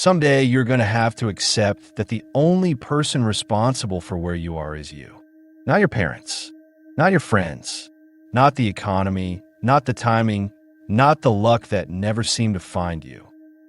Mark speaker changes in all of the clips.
Speaker 1: Someday you're going to have to accept that the only person responsible for where you are is you. Not your parents, not your friends, not the economy, not the timing, not the luck that never seemed to find you,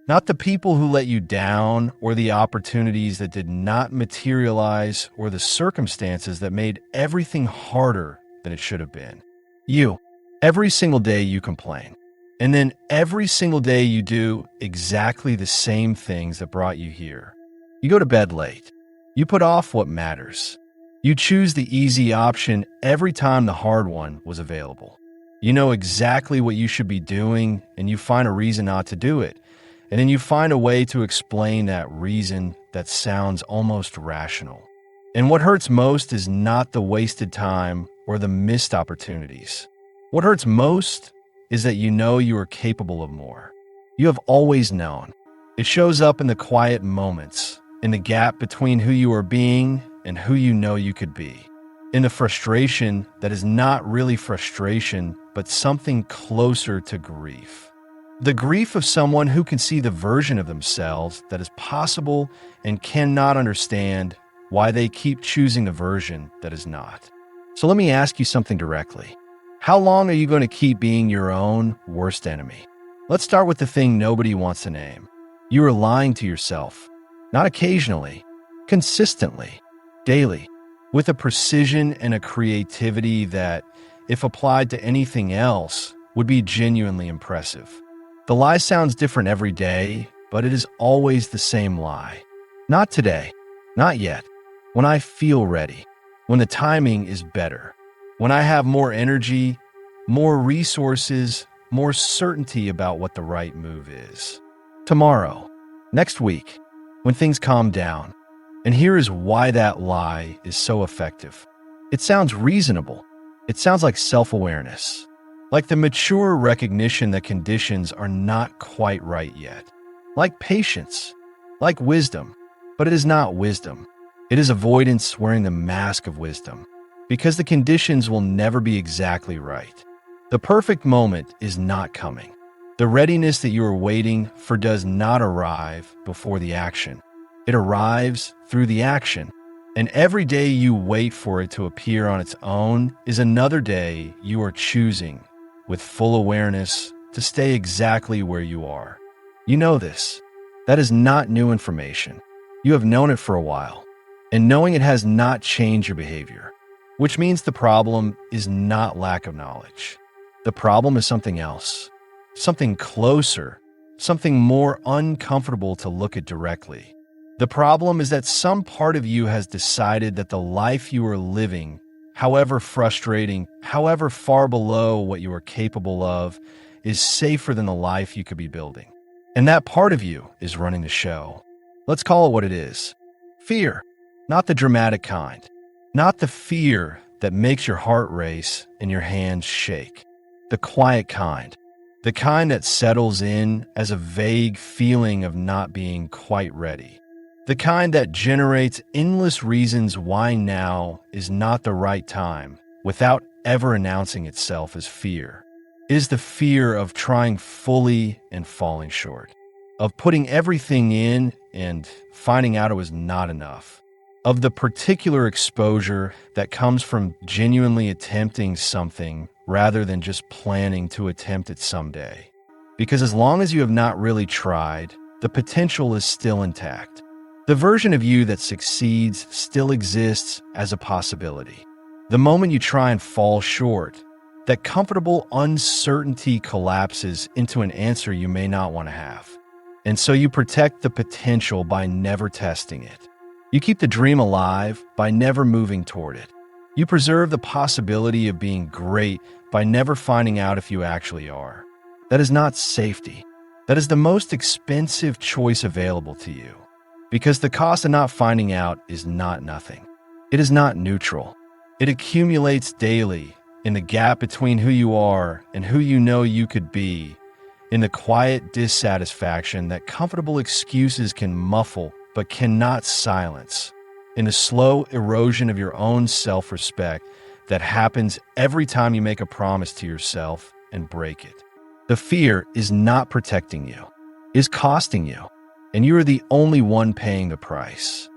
Speaker 1: not the people who let you down or the opportunities that did not materialize or the circumstances that made everything harder than it should have been. You. Every single day you complain. And then every single day you do exactly the same things that brought you here. You go to bed late. You put off what matters. You choose the easy option every time the hard one was available. You know exactly what you should be doing, and you find a reason not to do it. And then you find a way to explain that reason that sounds almost rational. And what hurts most is not the wasted time or the missed opportunities. What hurts most is that you know you are capable of more. You have always known. It shows up in the quiet moments, in the gap between who you are being and who you know you could be, in the frustration that is not really frustration, but something closer to grief. The grief of someone who can see the version of themselves that is possible and cannot understand why they keep choosing the version that is not. So let me ask you something directly. How long are you going to keep being your own worst enemy? Let's start with the thing nobody wants to name. You are lying to yourself, not occasionally, consistently, daily, with a precision and a creativity that, if applied to anything else, would be genuinely impressive. The lie sounds different every day, but it is always the same lie. Not today, not yet, when I feel ready, when the timing is better. When I have more energy, more resources, more certainty about what the right move is. Tomorrow, next week, when things calm down. And here is why that lie is so effective. It sounds reasonable. It sounds like self-awareness, like the mature recognition that conditions are not quite right yet, like patience, like wisdom. But it is not wisdom. It is avoidance wearing the mask of wisdom. Because the conditions will never be exactly right. The perfect moment is not coming. The readiness that you are waiting for does not arrive before the action. It arrives through the action. And every day you wait for it to appear on its own is another day you are choosing, with full awareness, to stay exactly where you are. You know this. That is not new information. You have known it for a while. And knowing it has not changed your behavior. Which means the problem is not lack of knowledge. The problem is something else, something closer, something more uncomfortable to look at directly. The problem is that some part of you has decided that the life you are living, however frustrating, however far below what you are capable of, is safer than the life you could be building. And that part of you is running the show. Let's call it what it is. Fear, not the dramatic kind. Not the fear that makes your heart race and your hands shake. The quiet kind. The kind that settles in as a vague feeling of not being quite ready. The kind that generates endless reasons why now is not the right time without ever announcing itself as fear. It is the fear of trying fully and falling short. Of putting everything in and finding out it was not enough. Of the particular exposure that comes from genuinely attempting something rather than just planning to attempt it someday. Because as long as you have not really tried, the potential is still intact. The version of you that succeeds still exists as a possibility. The moment you try and fall short, that comfortable uncertainty collapses into an answer you may not want to have. And so you protect the potential by never testing it. You keep the dream alive by never moving toward it. You preserve the possibility of being great by never finding out if you actually are. That is not safety. That is the most expensive choice available to you. Because the cost of not finding out is not nothing. It is not neutral. It accumulates daily in the gap between who you are and who you know you could be, in the quiet dissatisfaction that comfortable excuses can muffle but cannot silence, in the slow erosion of your own self-respect that happens every time you make a promise to yourself and break it. The fear is not protecting you, is costing you, and you are the only one paying the price.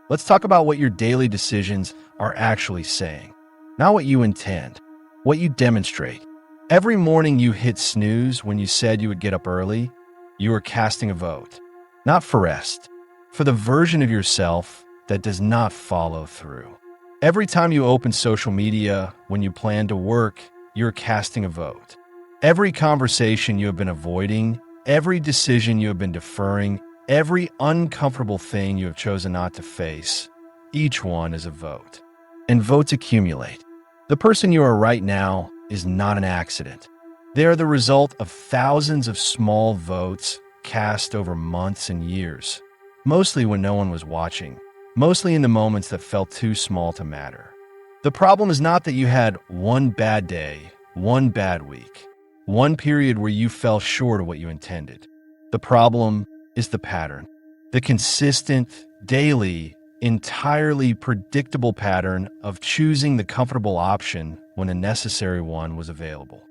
Speaker 1: Let's talk about what your daily decisions are actually saying, not what you intend, what you demonstrate. Every morning you hit snooze when you said you would get up early, you are casting a vote, not for rest, for the version of yourself that does not follow through. Every time you open social media when you plan to work, you're casting a vote. Every conversation you have been avoiding, every decision you have been deferring, every uncomfortable thing you have chosen not to face, each one is a vote. And votes accumulate. The person you are right now is not an accident. They are the result of thousands of small votes cast over months and years, mostly when no one was watching, mostly in the moments that felt too small to matter. The problem is not that you had one bad day, one bad week, one period where you fell short of what you intended. The problem is the pattern, the consistent, daily, entirely predictable pattern of choosing the comfortable option when a necessary one was available.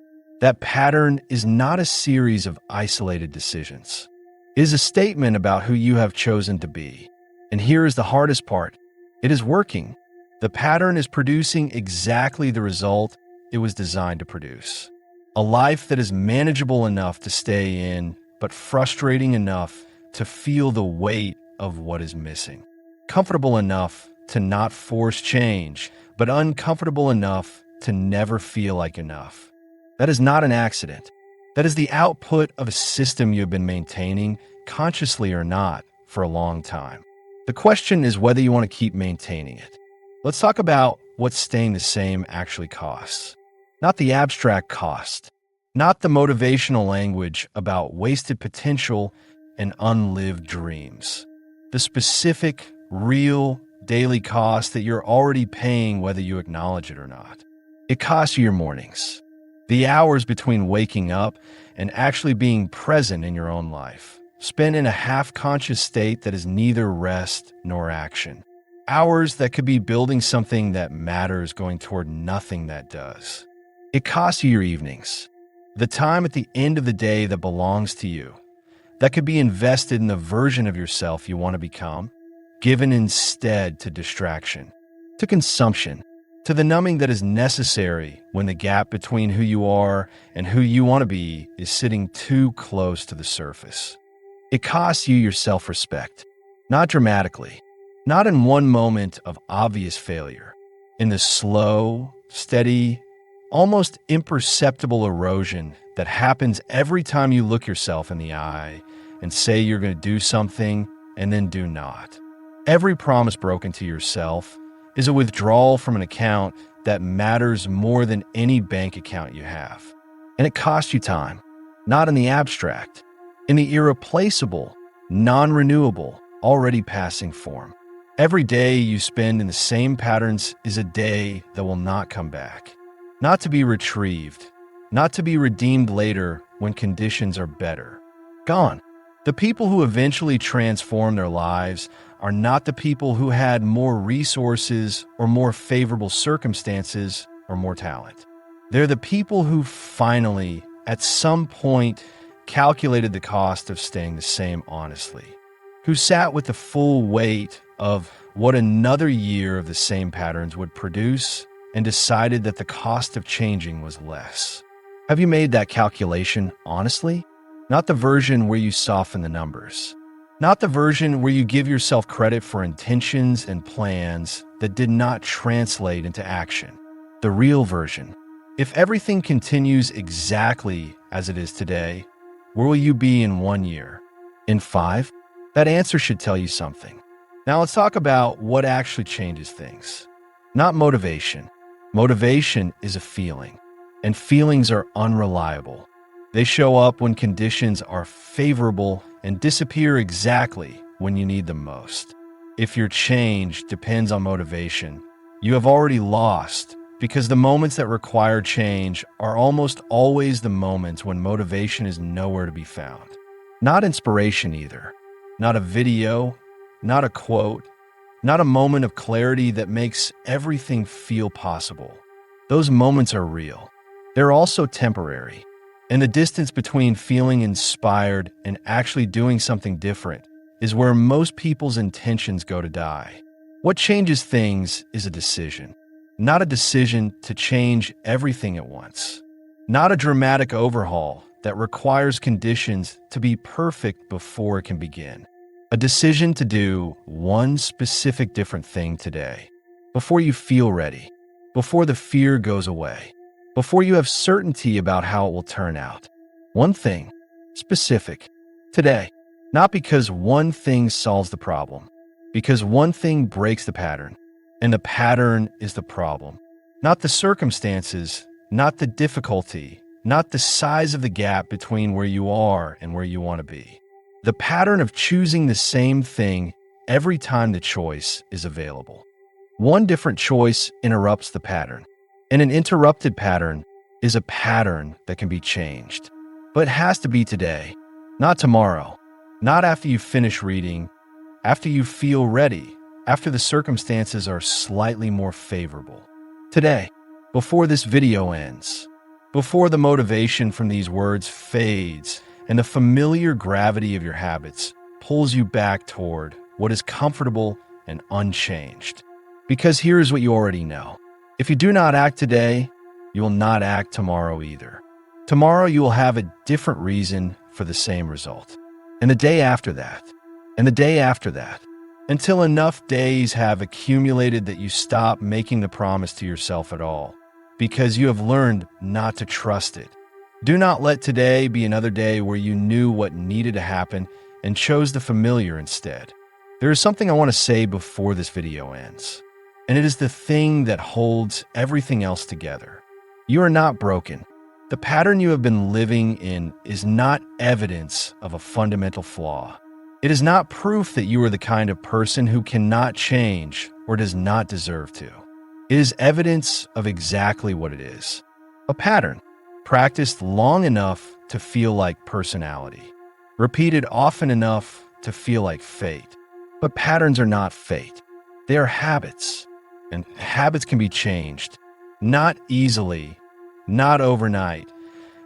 Speaker 1: That pattern is not a series of isolated decisions. It is a statement about who you have chosen to be. And here is the hardest part. It is working. The pattern is producing exactly the result it was designed to produce. A life that is manageable enough to stay in, but frustrating enough to feel the weight of what is missing. Comfortable enough to not force change, but uncomfortable enough to never feel like enough. That is not an accident. That is the output of a system you have been maintaining, consciously or not, for a long time. The question is whether you want to keep maintaining it. Let's talk about what staying the same actually costs. Not the abstract cost, not the motivational language about wasted potential and unlived dreams. The specific, real, daily cost that you're already paying whether you acknowledge it or not. It costs you your mornings, the hours between waking up and actually being present in your own life, spent in a half-conscious state that is neither rest nor action. Hours that could be building something that matters going toward nothing that does. It costs you your evenings, the time at the end of the day that belongs to you, that could be invested in the version of yourself you want to become, given instead to distraction, to consumption, to the numbing that is necessary when the gap between who you are and who you want to be is sitting too close to the surface. It costs you your self-respect, not dramatically, not in one moment of obvious failure, in the slow, steady, almost imperceptible erosion that happens every time you look yourself in the eye and say you're going to do something and then do not. Every promise broken to yourself is a withdrawal from an account that matters more than any bank account you have. And it costs you time, not in the abstract, in the irreplaceable, non-renewable, already passing form. Every day you spend in the same patterns is a day that will not come back, not to be retrieved, not to be redeemed later when conditions are better. Gone. The people who eventually transform their lives are not the people who had more resources or more favorable circumstances or more talent. They're the people who finally, at some point, calculated the cost of staying the same honestly, who sat with the full weight of what another year of the same patterns would produce and decided that the cost of changing was less. Have you made that calculation honestly? Not the version where you soften the numbers. Not the version where you give yourself credit for intentions and plans that did not translate into action. The real version. If everything continues exactly as it is today, where will you be in 1 year? In 5? That answer should tell you something. Now let's talk about what actually changes things. Not motivation. Motivation is a feeling, and feelings are unreliable. They show up when conditions are favorable and disappear exactly when you need them most. If your change depends on motivation, you have already lost, because the moments that require change are almost always the moments when motivation is nowhere to be found. Not inspiration either. Not a video, not a quote, not a moment of clarity that makes everything feel possible. Those moments are real. They're also temporary. And the distance between feeling inspired and actually doing something different is where most people's intentions go to die. What changes things is a decision, not a decision to change everything at once. Not a dramatic overhaul that requires conditions to be perfect before it can begin. A decision to do one specific different thing today, before you feel ready, before the fear goes away, before you have certainty about how it will turn out. One thing, specific, today. Not because one thing solves the problem, because one thing breaks the pattern, and the pattern is the problem. Not the circumstances, not the difficulty, not the size of the gap between where you are and where you want to be. The pattern of choosing the same thing every time the choice is available. One different choice interrupts the pattern, and an interrupted pattern is a pattern that can be changed. But it has to be today, not tomorrow, not after you finish reading, after you feel ready, after the circumstances are slightly more favorable. Today, before this video ends, before the motivation from these words fades and the familiar gravity of your habits pulls you back toward what is comfortable and unchanged. Because here's what you already know. If you do not act today, you will not act tomorrow either. Tomorrow you will have a different reason for the same result. And the day after that, and the day after that, until enough days have accumulated that you stop making the promise to yourself at all, because you have learned not to trust it. Do not let today be another day where you knew what needed to happen and chose the familiar instead. There is something I want to say before this video ends, and it is the thing that holds everything else together. You are not broken. The pattern you have been living in is not evidence of a fundamental flaw. It is not proof that you are the kind of person who cannot change or does not deserve to. It is evidence of exactly what it is. A pattern, practiced long enough to feel like personality, repeated often enough to feel like fate. But patterns are not fate. They are habits, and habits can be changed. Not easily, not overnight,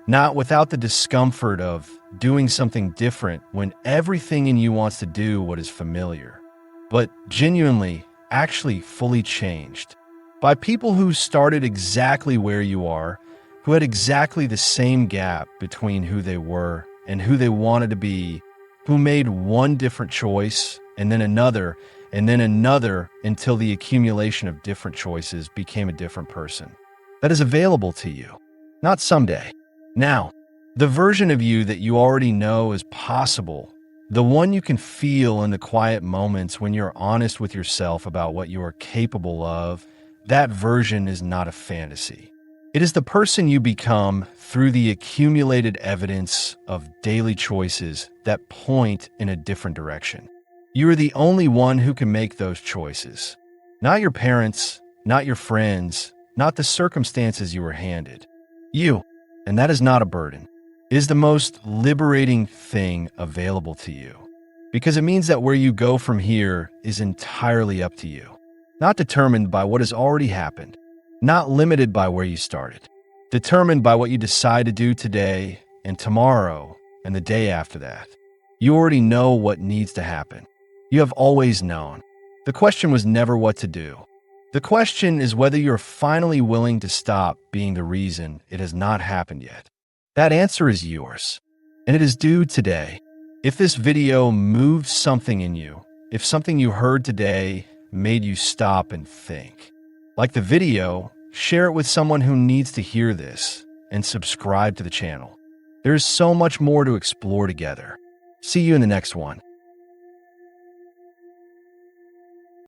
Speaker 1: not without the discomfort of doing something different when everything in you wants to do what is familiar, but genuinely, actually fully changed. By people who started exactly where you are, who had exactly the same gap between who they were and who they wanted to be, who made one different choice and then another until the accumulation of different choices became a different person. That is available to you, not someday. Now, the version of you that you already know is possible, the one you can feel in the quiet moments when you're honest with yourself about what you are capable of, that version is not a fantasy. It is the person you become through the accumulated evidence of daily choices that point in a different direction. You are the only one who can make those choices. Not your parents, not your friends, not the circumstances you were handed. You, and that is not a burden. It is the most liberating thing available to you, because it means that where you go from here is entirely up to you, not determined by what has already happened, not limited by where you started, determined by what you decide to do today and tomorrow and the day after that. You already know what needs to happen. You have always known. The question was never what to do. The question is whether you're finally willing to stop being the reason it has not happened yet. That answer is yours, and it is due today. If this video moved something in you, if something you heard today made you stop and think, like the video, share it with someone who needs to hear this and subscribe to the channel. There is so much more to explore together. See you in the next one.